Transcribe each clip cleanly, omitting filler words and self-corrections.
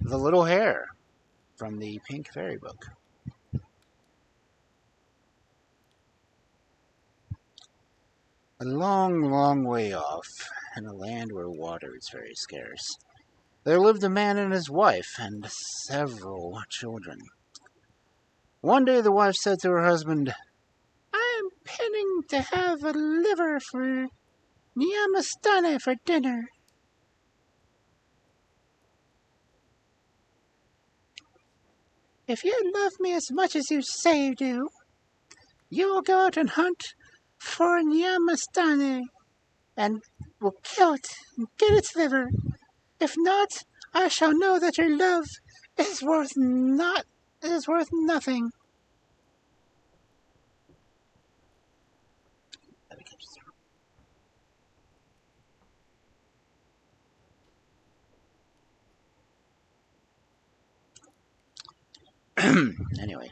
The Little Hare from the Pink Fairy book. A long, long way off, in a land where water is very scarce, there lived a man and his wife and several children. One day the wife said to her husband, "I am pinning to have a liver for Nyamatsane for dinner." "If you love me as much as you say you do, you will go out and hunt for Nyamatsane and will kill it and get its liver. If not, I shall know that your love is worth nothing." Anyway,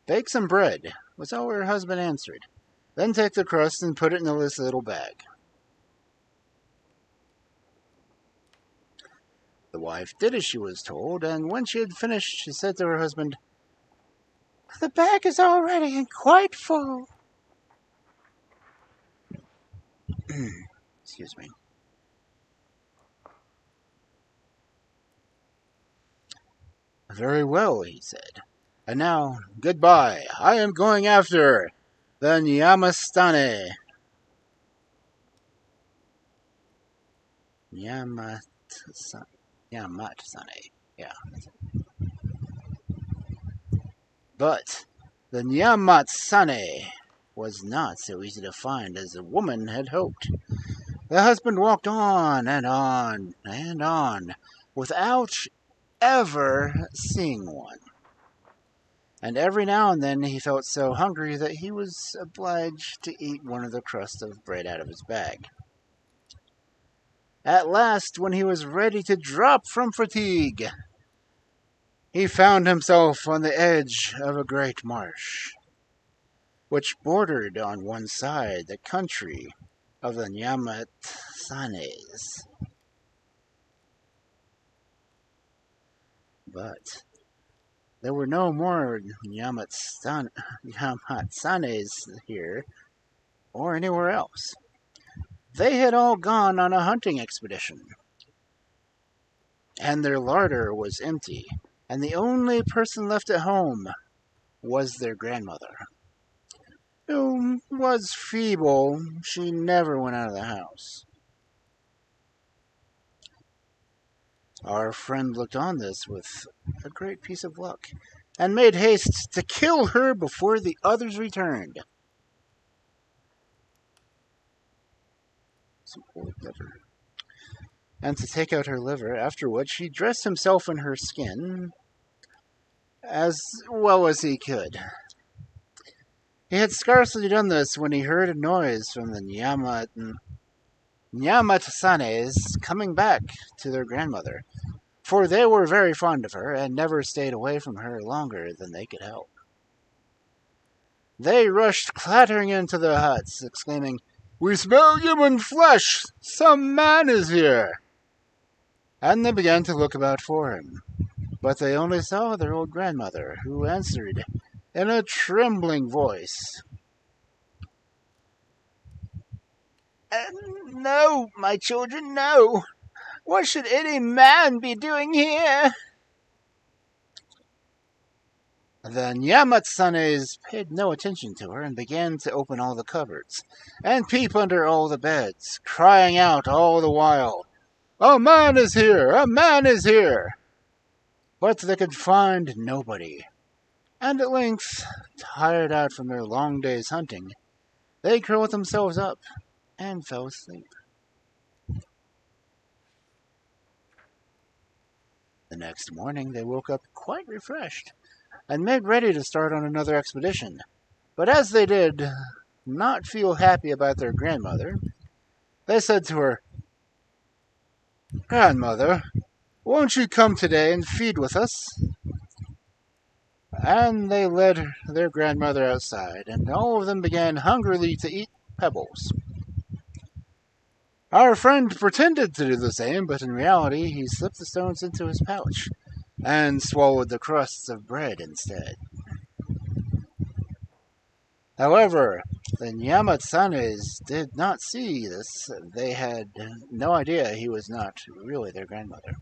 "Bake some bread," was all her husband answered. "Then take the crust and put it in this little bag." The wife did as she was told, and when she had finished, she said to her husband, "The bag is all ready and quite full." Excuse me. "Very well," he said. "And now, goodbye. I am going after the Nyamatsane." Nyamatsane. Nyamatsane. Yeah. But the Nyamatsane was not so easy to find as the woman had hoped. The husband walked on and on and on without ever seeing one. And every now and then he felt so hungry that he was obliged to eat one of the crusts of bread out of his bag. At last, when he was ready to drop from fatigue, he found himself on the edge of a great marsh, which bordered on one side the country of the Nyamatsanes. But there were no more Nyamatsanes here or anywhere else. They had all gone on a hunting expedition, and their larder was empty, and the only person left at home was their grandmother, who was feeble. She never went out of the house. Our friend looked on this with a great piece of luck, and made haste to kill her before the others returned. Some old liver. And to take out her liver, after which he dressed himself in her skin as well as he could. He had scarcely done this when he heard a noise from the Nyamatsanes coming back to their grandmother, for they were very fond of her and never stayed away from her longer than they could help. They rushed clattering into the huts, exclaiming, "We smell human flesh! Some man is here!" And they began to look about for him. But they only saw their old grandmother, who answered in a trembling voice, "No, my children, no. What should any man be doing here?" The Nyamatsanes paid no attention to her and began to open all the cupboards and peep under all the beds, crying out all the while, "A man is here! A man is here!" But they could find nobody, and at length, tired out from their long day's hunting, they curled themselves up and fell asleep. The next morning they woke up quite refreshed, and made ready to start on another expedition. But as they did not feel happy about their grandmother, they said to her, "Grandmother, won't you come today and feed with us?" And they led their grandmother outside, and all of them began hungrily to eat pebbles. Our friend pretended to do the same, but in reality he slipped the stones into his pouch and swallowed the crusts of bread instead. However, the Nyamatsanes did not see this. They had no idea he was not really their grandmother.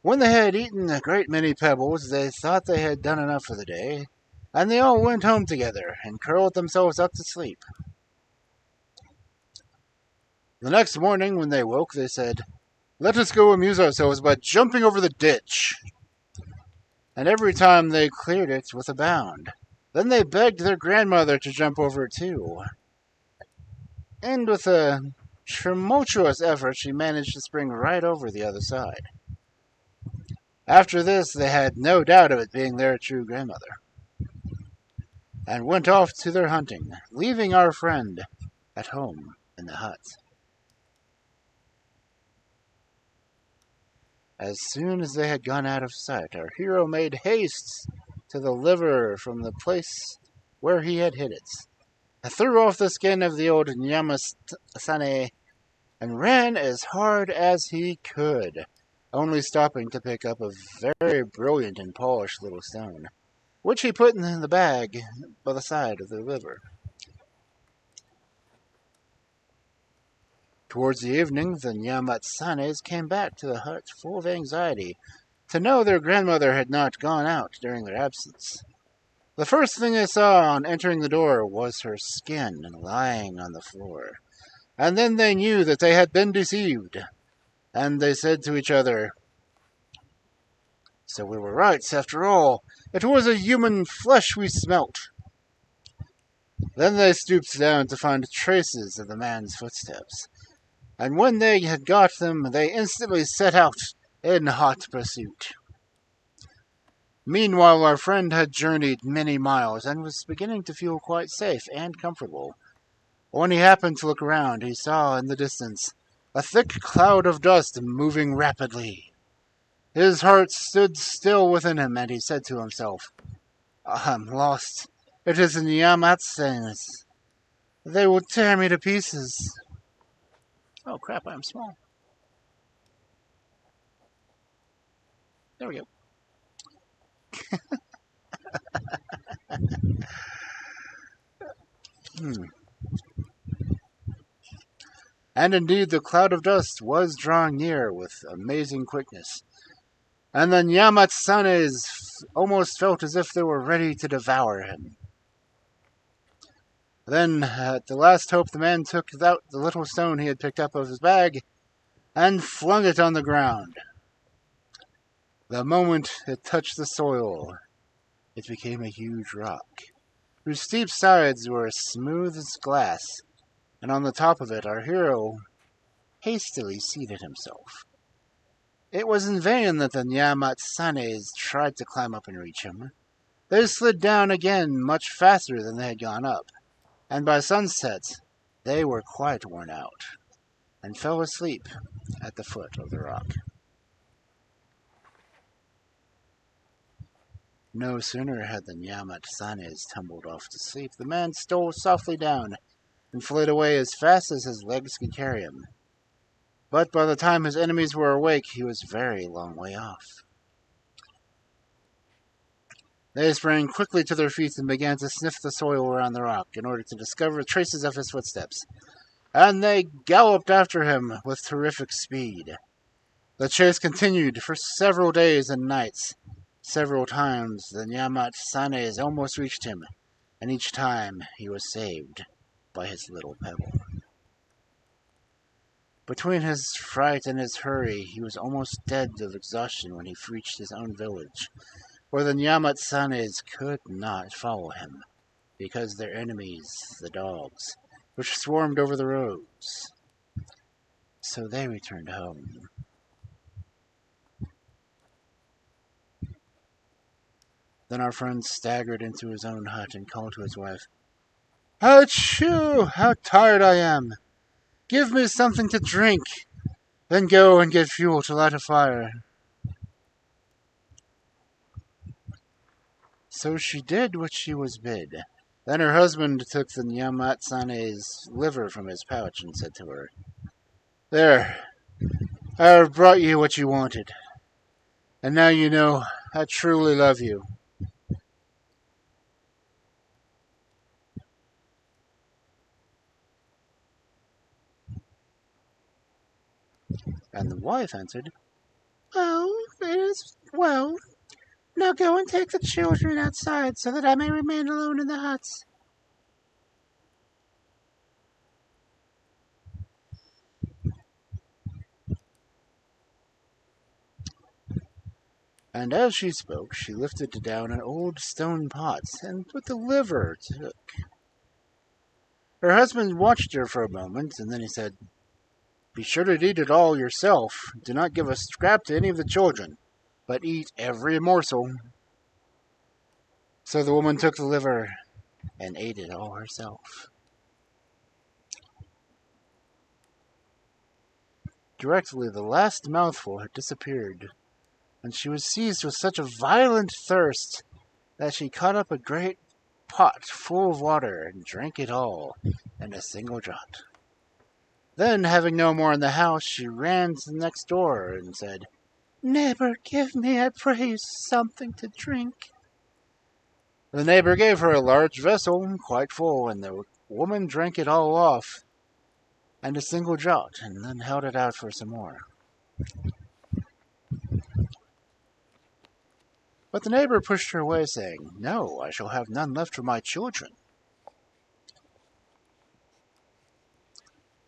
When they had eaten a great many pebbles, they thought they had done enough for the day, and they all went home together and curled themselves up to sleep. The next morning, when they woke, they said, "Let us go amuse ourselves by jumping over the ditch." And every time they cleared it with a bound. Then they begged their grandmother to jump over it too. And with a tumultuous effort, she managed to spring right over the other side. After this, they had no doubt of it being their true grandmother, and went off to their hunting, leaving our friend at home in the hut. As soon as they had gone out of sight, our hero made haste to the liver from the place where he had hid it, and threw off the skin of the old Nyamatsane and ran as hard as he could, only stopping to pick up a very brilliant and polished little stone, which he put in the bag by the side of the liver. Towards the evening, the Nyamatsanes came back to the hut full of anxiety to know their grandmother had not gone out during their absence. The first thing they saw on entering the door was her skin lying on the floor, and then they knew that they had been deceived, and they said to each other, "So we were right, after all. It was a human flesh we smelt." Then they stooped down to find traces of the man's footsteps, and when they had got them, they instantly set out in hot pursuit. Meanwhile, our friend had journeyed many miles and was beginning to feel quite safe and comfortable. When he happened to look around, he saw in the distance a thick cloud of dust moving rapidly. His heart stood still within him, and he said to himself, "I'm lost. It is the Nyamatsanes. They will tear me to pieces." Oh crap, I'm small. There we go. And indeed, the cloud of dust was drawing near with amazing quickness, and the Nyamatsanes almost felt as if they were ready to devour him. Then, at the last hope, the man took out the little stone he had picked up of his bag and flung it on the ground. The moment it touched the soil, it became a huge rock, whose steep sides were as smooth as glass, and on the top of it our hero hastily seated himself. It was in vain that the Nyamatsanes tried to climb up and reach him. They slid down again much faster than they had gone up, and by sunset they were quite worn out, and fell asleep at the foot of the rock. No sooner had the Nyamatsane tumbled off to sleep, the man stole softly down and fled away as fast as his legs could carry him. But by the time his enemies were awake, he was a very long way off. They sprang quickly to their feet and began to sniff the soil around the rock in order to discover traces of his footsteps, and they galloped after him with terrific speed. The chase continued for several days and nights. Several times the Nyamatsanes almost reached him, and each time he was saved by his little pebble. Between his fright and his hurry, he was almost dead of exhaustion when he reached his own village, where the Nyamatsanes could not follow him, because their enemies, the dogs, which swarmed over the roads. So they returned home. Then our friend staggered into his own hut and called to his wife, "Achoo! How tired I am! Give me something to drink, then go and get fuel to light a fire." So she did what she was bid. Then her husband took the Nyamatsane's liver from his pouch and said to her, There, I have brought you what you wanted, and now you know I truly love you. And the wife answered, "Oh, it is well. Now go and take the children outside so that I may remain alone in the huts." And as she spoke, she lifted down an old stone pot and put the liver to it. Her husband watched her for a moment, and then he said, "Be sure to eat it all yourself. Do not give a scrap to any of the children, but eat every morsel." So the woman took the liver and ate it all herself. Directly the last mouthful had disappeared, and she was seized with such a violent thirst that she caught up a great pot full of water and drank it all in a single draught. Then, having no more in the house, she ran to the next door and said, "Neighbor, give me, I pray you, something to drink." The neighbor gave her a large vessel, quite full, and the woman drank it all off in a single draught, and then held it out for some more. But the neighbor pushed her away, saying, "No, I shall have none left for my children."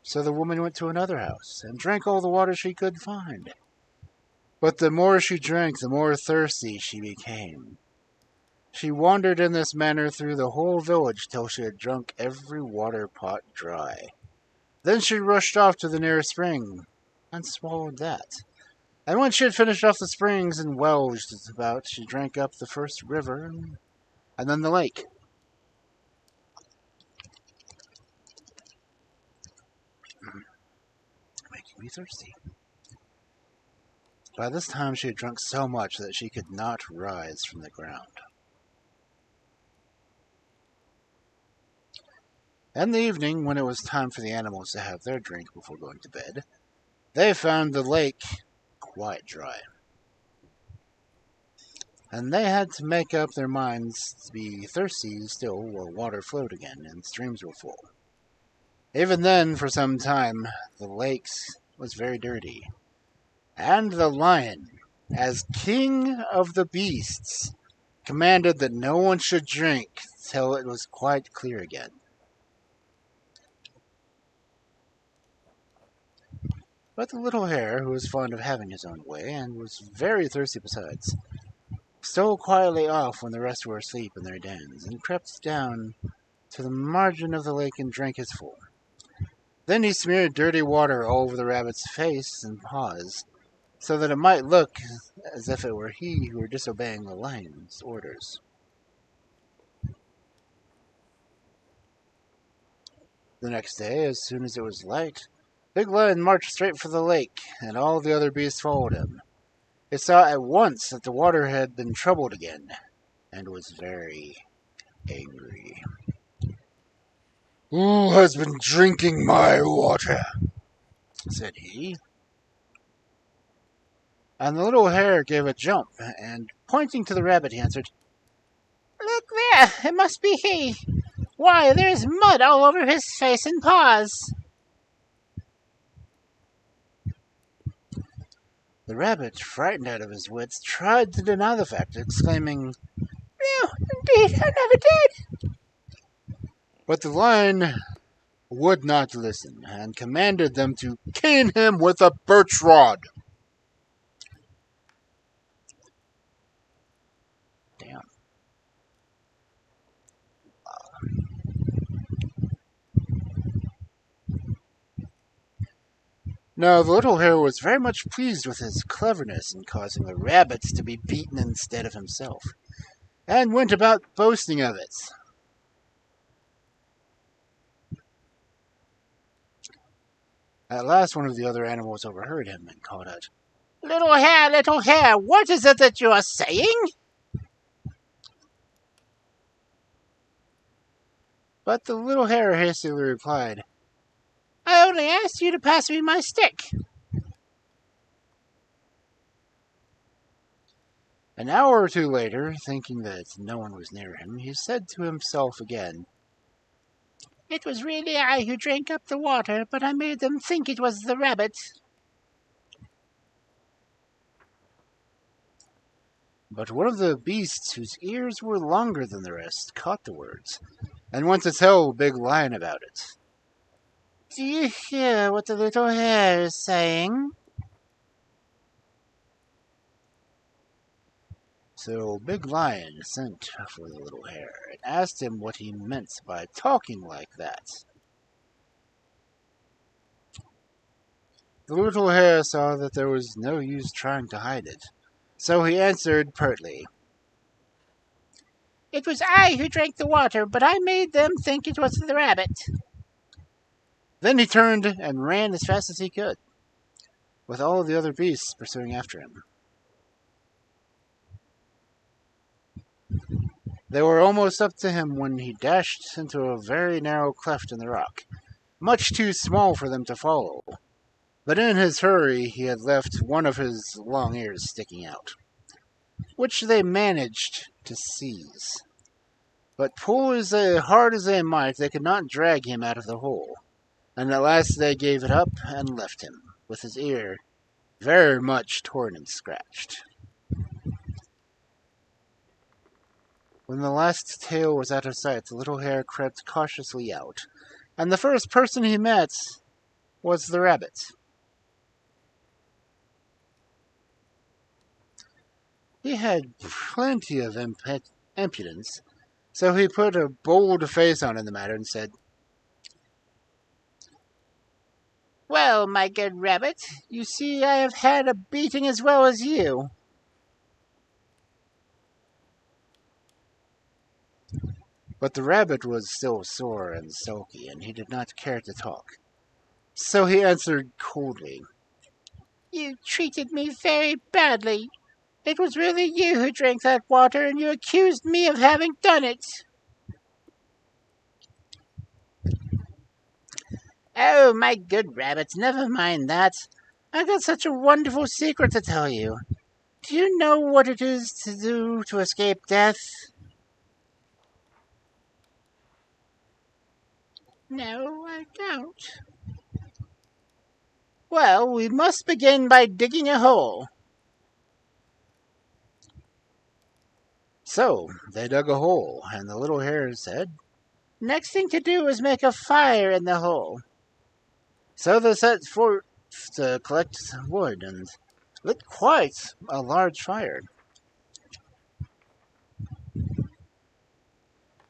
So the woman went to another house, and drank all the water she could find. But the more she drank, the more thirsty she became. She wandered in this manner through the whole village till she had drunk every water pot dry. Then she rushed off to the nearest spring, and swallowed that. And when she had finished off the springs and wells about, she drank up the first river, and then the lake. Making me thirsty. By this time she had drunk so much that she could not rise from the ground. In the evening, when it was time for the animals to have their drink before going to bed, they found the lake quite dry. And they had to make up their minds to be thirsty still while water flowed again and streams were full. Even then, for some time, the lake was very dirty. And the lion, as king of the beasts, commanded that no one should drink till it was quite clear again. But the little hare, who was fond of having his own way, and was very thirsty besides, stole quietly off when the rest were asleep in their dens, and crept down to the margin of the lake and drank his full. Then he smeared dirty water all over the rabbit's face and paws, so that it might look as if it were he who were disobeying the lion's orders. The next day, as soon as it was light, Big Lion marched straight for the lake, and all the other beasts followed him. It saw at once that the water had been troubled again, and was very angry. "Who has been drinking my water?" said he. And the little hare gave a jump, and pointing to the rabbit, he answered, "Look there, it must be he. Why, there's mud all over his face and paws." The rabbit, frightened out of his wits, tried to deny the fact, exclaiming, "No, indeed, I never did." But the lion would not listen, and commanded them to cane him with a birch rod. Damn. Now the little hare was very much pleased with his cleverness in causing the rabbits to be beaten instead of himself, and went about boasting of it. At last one of the other animals overheard him and called out, Little Hare, what is it that you are saying?" But the little hare hastily replied, I only asked you to pass me my stick. An hour or two later, thinking that no one was near him, he said to himself again, It was really I who drank up the water, but I made them think it was the rabbit. But one of the beasts, whose ears were longer than the rest, caught the words, and went to tell Big Lion about it. Do you hear what the little hare is saying? So Big Lion sent for the little hare and asked him what he meant by talking like that. The little hare saw that there was no use trying to hide it, so he answered pertly, It was I who drank the water, but I made them think it was the rabbit. Then he turned and ran as fast as he could, with all the other beasts pursuing after him. They were almost up to him when he dashed into a very narrow cleft in the rock, much too small for them to follow. But in his hurry he had left one of his long ears sticking out, which they managed to seize. But pull as hard as they might, they could not drag him out of the hole, and at last they gave it up and left him, with his ear very much torn and scratched. When the last tail was out of sight, the little hare crept cautiously out, and the first person he met was the rabbit. He had plenty of impudence, so he put a bold face on in the matter and said, Well, my good rabbit, you see I have had a beating as well as you. But the rabbit was still sore and sulky, and he did not care to talk. So he answered coldly, You treated me very badly. It was really you who drank that water, and you accused me of having done it. Oh, my good rabbit, never mind that. I've got such a wonderful secret to tell you. Do you know what it is to do to escape death? No, I don't. Well, we must begin by digging a hole. So they dug a hole, and the little hare said, Next thing to do is make a fire in the hole. So they set forth to collect wood and lit quite a large fire.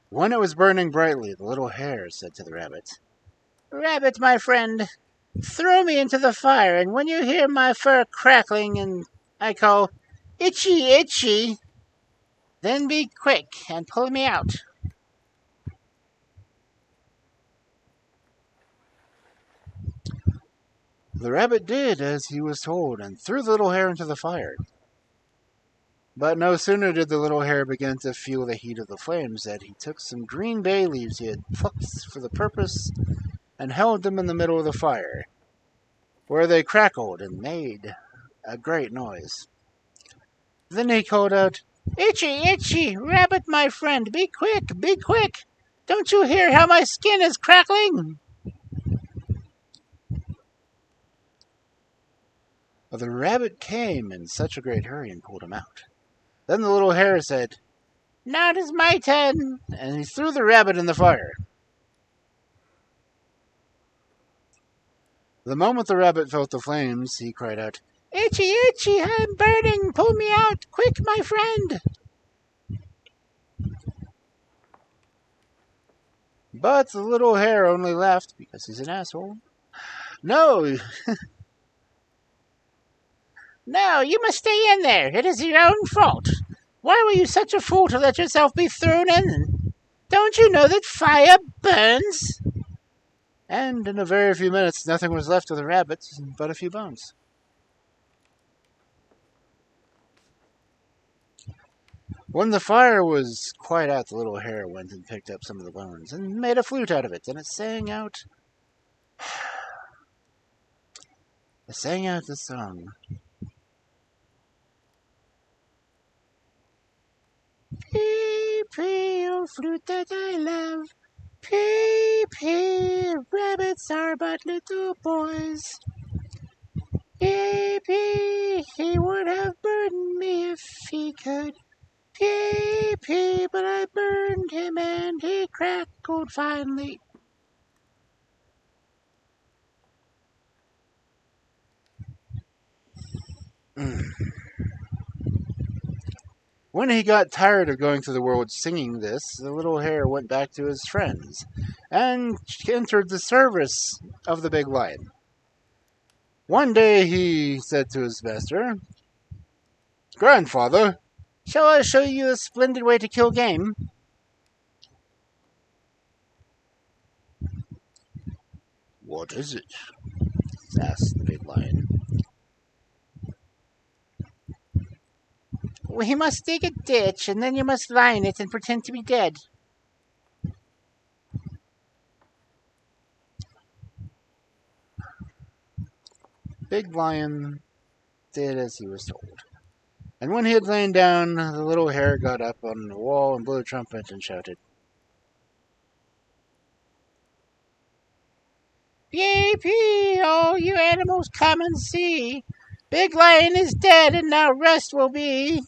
When it was burning brightly, the little hare said to the rabbit, Rabbit, my friend, throw me into the fire, and when you hear my fur crackling and I call, Itchy, itchy, then be quick and pull me out. The rabbit did as he was told and threw the little hare into the fire. But no sooner did the little hare begin to feel the heat of the flames than he took some green bay leaves he had plucked for the purpose and held them in the middle of the fire, where they crackled and made a great noise. Then he called out, Itchy, itchy, rabbit, my friend, be quick, be quick. Don't you hear how my skin is crackling? Well, the rabbit came in such a great hurry and pulled him out. Then the little hare said, Now it is my turn, and he threw the rabbit in the fire. The moment the rabbit felt the flames, he cried out, Itchy, itchy, I'm burning, pull me out, quick, my friend. But the little hare only laughed because he's an asshole. No, no, you must stay in there. It is your own fault. Why were you such a fool to let yourself be thrown in? Don't you know that fire burns? And in a very few minutes, nothing was left of the rabbit but a few bones. When the fire was quite out, the little hare went and picked up some of the bones and made a flute out of it, and it sang out, sang out the song. Pee, pee, oh flute that I love. Pee, pee, rabbits are but little boys. Pee, pee, he would have burned me if he could. Pee, pee, but I burned him and he crackled finely. When he got tired of going through the world singing this, the little hare went back to his friends and entered the service of the big lion. One day he said to his master, "Grandfather, shall I show you a splendid way to kill game?" "What is it?" asked the big lion. "We must dig a ditch, and then you must lie in it and pretend to be dead." Big Lion did as he was told. And when he had lain down, the little hare got up on the wall and blew a trumpet and shouted, "Pee, pee, all you animals come and see. Big Lion is dead and now rest will be."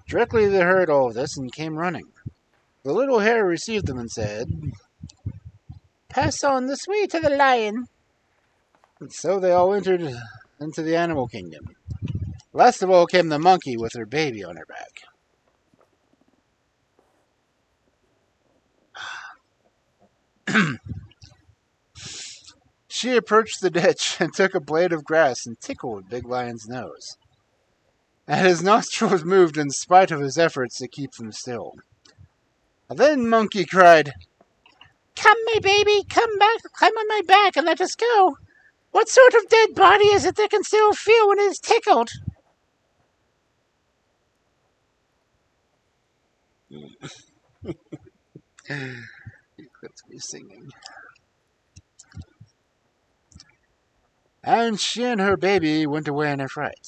Directly they heard all this and came running. The little hare received them and said, "Pass on this way to the lion." And so they all entered into the animal kingdom. Last of all came the monkey with her baby on her back. She approached the ditch and took a blade of grass and tickled Big Lion's nose. And his nostrils moved in spite of his efforts to keep them still. Then Monkey cried, "Come, my baby, come back, climb on my back and let us go. What sort of dead body is it that can still feel when it is tickled?" That's me singing. And she and her baby went away in a fright.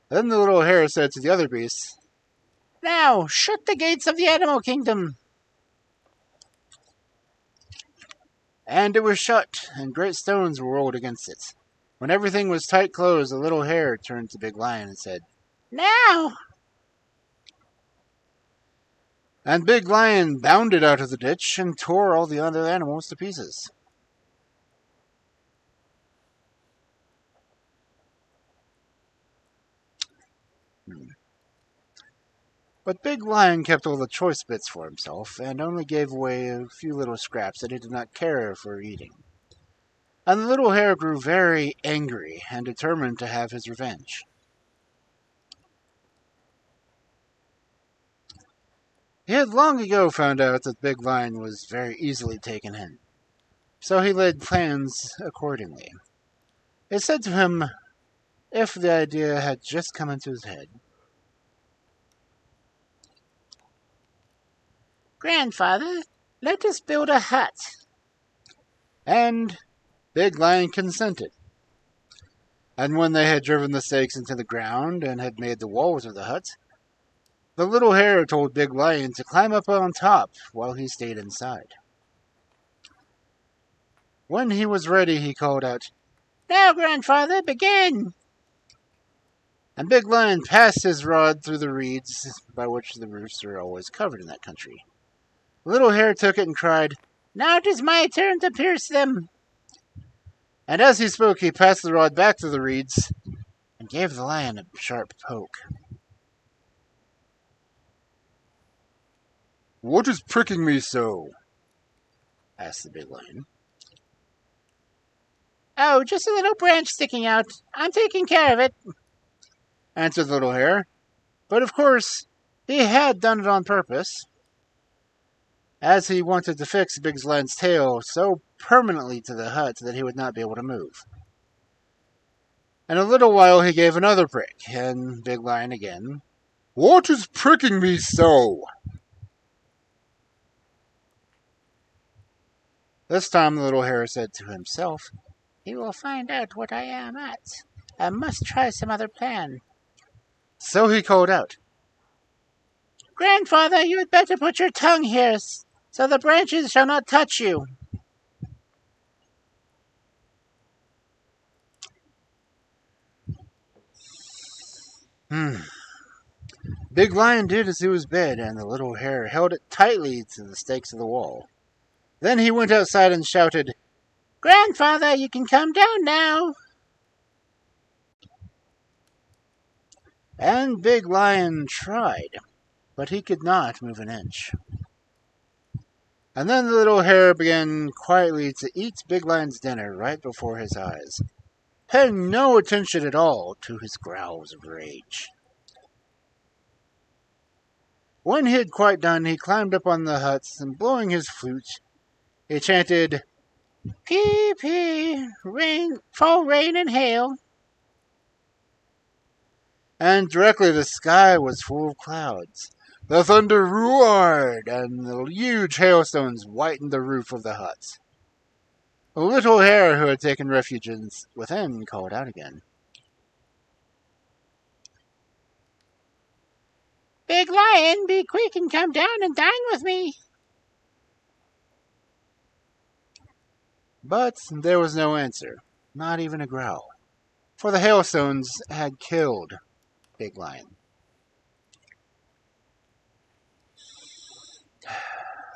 Then the little hare said to the other beasts, "Now, shut the gates of the animal kingdom." And it was shut, and great stones were rolled against it. When everything was tight closed, the little hare turned to Big Lion and said, "Now!" And Big Lion bounded out of the ditch and tore all the other animals to pieces. But Big Lion kept all the choice bits for himself, and only gave away a few little scraps that he did not care for eating. And the little hare grew very angry and determined to have his revenge. He had long ago found out that Big Lion was very easily taken in, so he laid plans accordingly. It said to him, if the idea had just come into his head, "Grandfather, let us build a hut." And Big Lion consented. And when they had driven the stakes into the ground and had made the walls of the hut, the little hare told Big Lion to climb up on top while he stayed inside. When he was ready, he called out, "Now, Grandfather, begin!" And Big Lion passed his rod through the reeds by which the roofs are always covered in that country. The little hare took it and cried, "Now it is my turn to pierce them." And as he spoke, he passed the rod back to the reeds and gave the lion a sharp poke. "What is pricking me so?" asked the big lion. "Oh, just a little branch sticking out. I'm taking care of it," answered the little hare. But of course, he had done it on purpose, as he wanted to fix Big Lion's tail so permanently to the hut that he would not be able to move. In a little while he gave another prick, and Big Lion again. "What is pricking me so?" This time the little hare said to himself, "He will find out what I am at. I must try some other plan." So he called out, "Grandfather, you had better put your tongue here, so the branches shall not touch you." Big Lion did as he was bid, and the little hare held it tightly to the stakes of the wall. Then he went outside and shouted, "Grandfather, you can come down now." And Big Lion tried, but he could not move an inch. And then the little hare began quietly to eat Big Lion's dinner right before his eyes, paying no attention at all to his growls of rage. When he had quite done, he climbed up on the huts, and blowing his flute, he chanted, "Pee, pee, rain, fall rain and hail." And directly the sky was full of clouds. The thunder roared, and the huge hailstones whitened the roof of the hut. The little hare who had taken refuge within called out again, "Big Lion, be quick and come down and dine with me." But there was no answer, not even a growl, for the hailstones had killed Big Lion.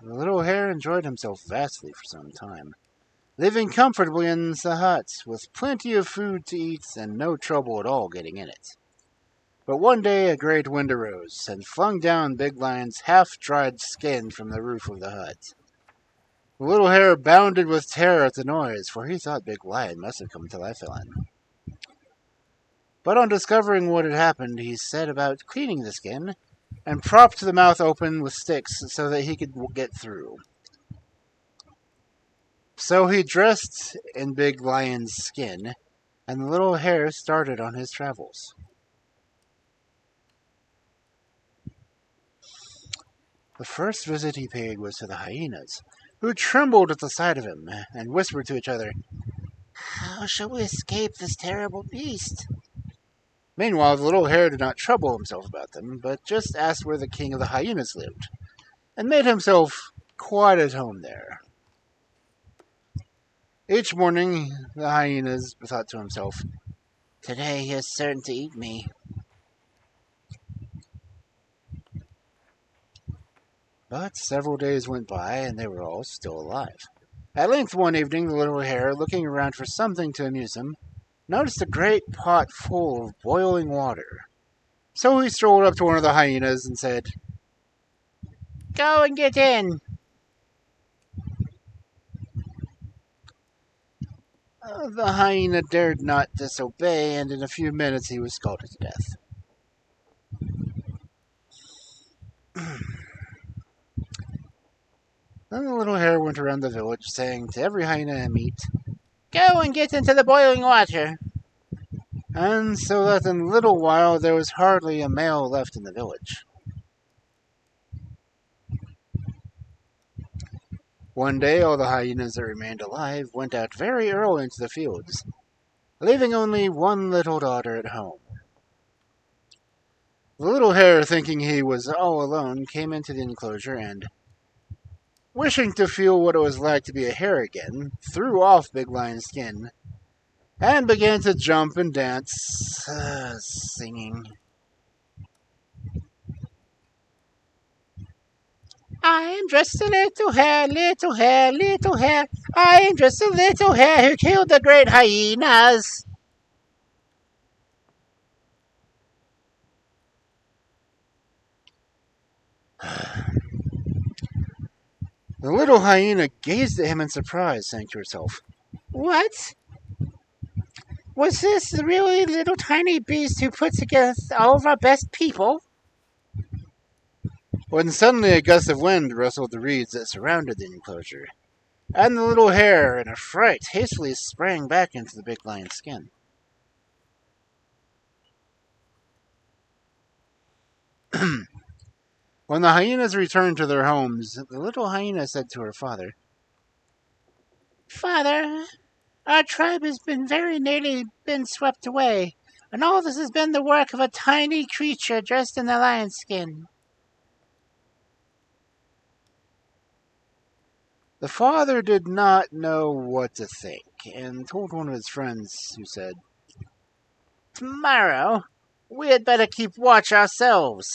The little hare enjoyed himself vastly for some time, living comfortably in the hut, with plenty of food to eat and no trouble at all getting in it. But one day a great wind arose, and flung down Big Lion's half-dried skin from the roof of the hut. The little hare bounded with terror at the noise, for he thought Big Lion must have come to life again. But on discovering what had happened, he set about cleaning the skin, and propped the mouth open with sticks so that he could get through. So he dressed in Big Lion's skin, and the little hare started on his travels. The first visit he paid was to the hyenas, who trembled at the sight of him, and whispered to each other, "How shall we escape this terrible beast?" Meanwhile, the little hare did not trouble himself about them, but just asked where the king of the hyenas lived, and made himself quite at home there. Each morning, the hyenas thought to himself, "Today he is certain to eat me." But several days went by, and they were all still alive. At length one evening, the little hare, looking around for something to amuse him, noticed a great pot full of boiling water. So he strolled up to one of the hyenas and said, "Go and get in." The hyena dared not disobey, and in a few minutes he was scalded to death. Then the little hare went around the village, saying to every hyena he met, "Go and get into the boiling water." And so that in a little while there was hardly a male left in the village. One day all the hyenas that remained alive went out very early into the fields, leaving only one little daughter at home. The little hare, thinking he was all alone, came into the enclosure and, wishing to feel what it was like to be a hare again, threw off Big Lion's skin and began to jump and dance, singing, "I am just a little hare, little hare, little hare. I am just a little hare who killed the great hyenas." The little hyena gazed at him in surprise, saying to herself, "What? Was this the really little tiny beast who put together all of our best people?" When suddenly a gust of wind rustled the reeds that surrounded the enclosure, and the little hare, in a fright, hastily sprang back into the big lion's skin. When the hyenas returned to their homes, the little hyena said to her father, Father, our tribe has been very nearly been swept away, and all this has been the work of a tiny creature dressed in a lion skin. The father did not know what to think, and told one of his friends, who said, "Tomorrow, we had better keep watch ourselves."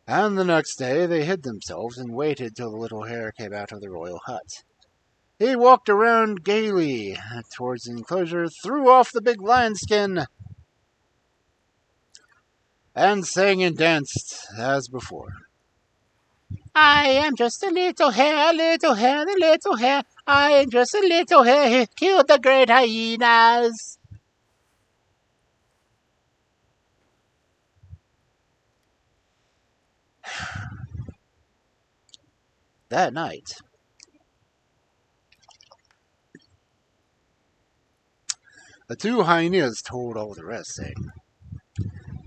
And the next day they hid themselves and waited till the little hare came out of the royal hut. He walked around gaily towards the enclosure, threw off the big lion skin, and sang and danced as before. I am just a little hare, little hare, a little hare. I am just a little hare who killed the great hyenas. That night, the two hyenas told all the rest, saying,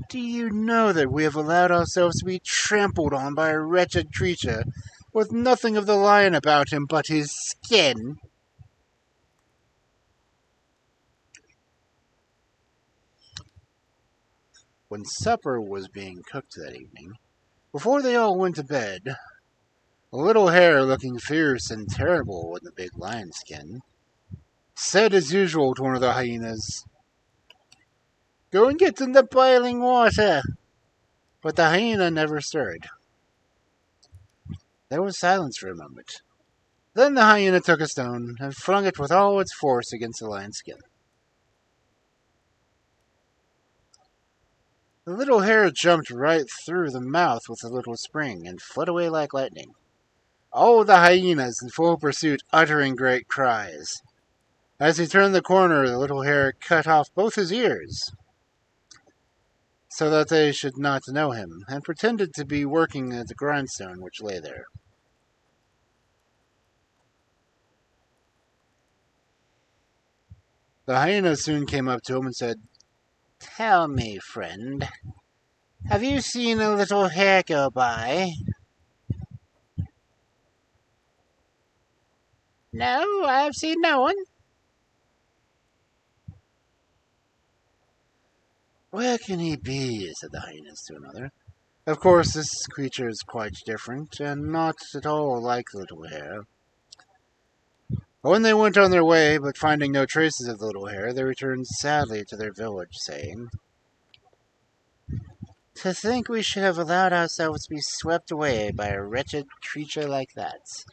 "Do you know that we have allowed ourselves to be trampled on by a wretched creature with nothing of the lion about him but his skin?" When supper was being cooked that evening, before they all went to bed, a little hare, looking fierce and terrible in the big lion skin, said as usual to one of the hyenas, "Go and get in the boiling water." But the hyena never stirred. There was silence for a moment. Then the hyena took a stone and flung it with all its force against the lion's skin. The little hare jumped right through the mouth with a little spring and fled away like lightning. All the hyenas in full pursuit uttering great cries. As he turned the corner, the little hare cut off both his ears, so that they should not know him, and pretended to be working at the grindstone which lay there. The hyena soon came up to him and said, "Tell me, friend, have you seen a little hare go by?" "No, I have seen no one." "Where can he be?" said the hyenas to another. "Of course, this creature is quite different, and not at all like the little hare." When they went on their way, but finding no traces of the little hare, they returned sadly to their village, saying, "To think we should have allowed ourselves to be swept away by a wretched creature like that."